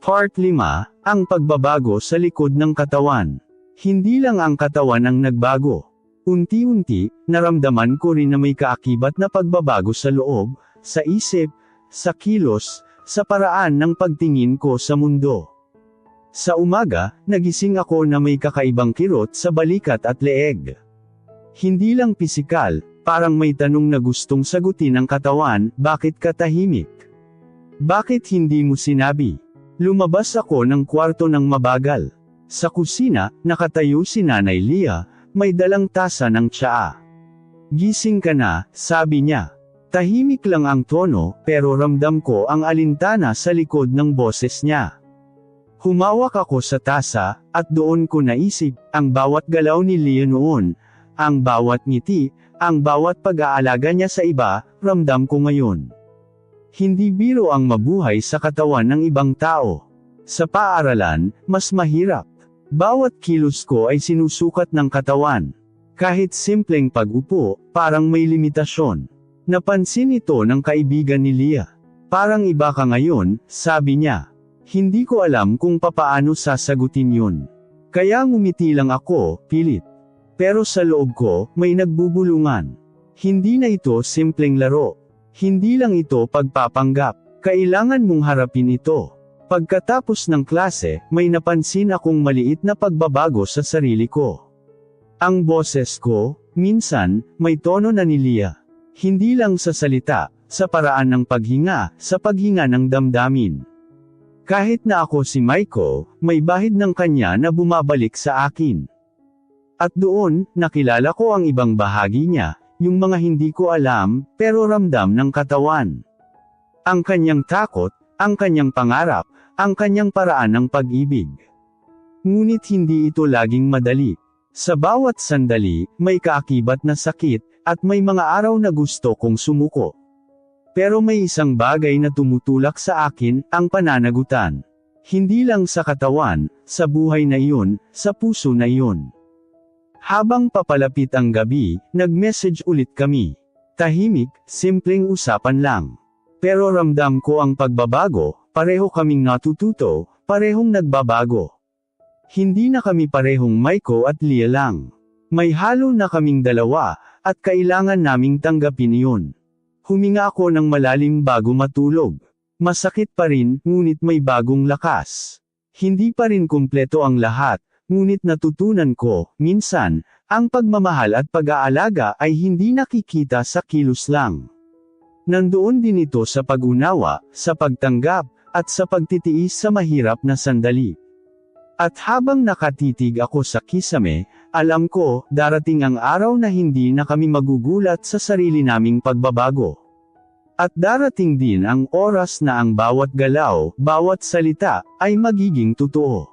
Part 5, ang pagbabago sa likod ng katawan. Hindi lang ang katawan ang nagbago. Unti-unti, naramdaman ko rin na may kaakibat na pagbabago sa loob, sa isip, sa kilos, sa paraan ng pagtingin ko sa mundo. Sa umaga, nagising ako na may kakaibang kirot sa balikat at leeg. Hindi lang pisikal, parang may tanong na gustong sagutin ng katawan, bakit ka tahimik? Bakit hindi mo sinabi? Lumabas ako ng kwarto ng mabagal. Sa kusina, nakatayo si Nanay Leah, may dalang tasa ng tsaa. Gising ka na, sabi niya. Tahimik lang ang tono, pero ramdam ko ang alintana sa likod ng boses niya. Humawak ako sa tasa, at doon ko naisip, ang bawat galaw ni Leah noon, ang bawat ngiti, ang bawat pag-aalaga niya sa iba, ramdam ko ngayon. Hindi biro ang mabuhay sa katawan ng ibang tao. Sa paaralan, mas mahirap. Bawat kilos ko ay sinusukat ng katawan. Kahit simpleng pag-upo, parang may limitasyon. Napansin ito ng kaibigan ni Leah. Parang iba ka ngayon, sabi niya. Hindi ko alam kung papaano sasagutin yun. Kaya ngumiti lang ako, pilit. Pero sa loob ko, may nagbubulungan. Hindi na ito simpleng laro. Hindi lang ito pagpapanggap. Kailangan mong harapin ito. Pagkatapos ng klase, may napansin akong maliit na pagbabago sa sarili ko. Ang boses ko, minsan, may tono na ni Leah. Hindi lang sa salita, sa paraan ng paghinga, sa paghinga ng damdamin. Kahit na ako si Michael, may bahid ng kanya na bumabalik sa akin. At doon, nakilala ko ang ibang bahagi niya, yung mga hindi ko alam, pero ramdam ng katawan. Ang kanyang takot, ang kanyang pangarap, ang kanyang paraan ng pag-ibig. Ngunit hindi ito laging madali. Sa bawat sandali, may kaakibat na sakit, at may mga araw na gusto kong sumuko. Pero may isang bagay na tumutulak sa akin, ang pananagutan. Hindi lang sa katawan, sa buhay na iyon, sa puso na iyon. Habang papalapit ang gabi, nag-message ulit kami. Tahimik, simpleng usapan lang. Pero ramdam ko ang pagbabago, pareho kaming natututo, parehong nagbabago. Hindi na kami parehong Michael at Leah lang. May halo na kaming dalawa, at kailangan naming tanggapin iyon. Huminga ako ng malalim bago matulog. Masakit pa rin, ngunit may bagong lakas. Hindi pa rin kumpleto ang lahat. Ngunit natutunan ko, minsan, ang pagmamahal at pag-aalaga ay hindi nakikita sa kilos lang. Nandoon din ito sa pag-unawa, sa pagtanggap, at sa pagtitiis sa mahirap na sandali. At habang nakatitig ako sa kisame, alam ko, darating ang araw na hindi na kami magugulat sa sarili naming pagbabago. At darating din ang oras na ang bawat galaw, bawat salita, ay magiging totoo.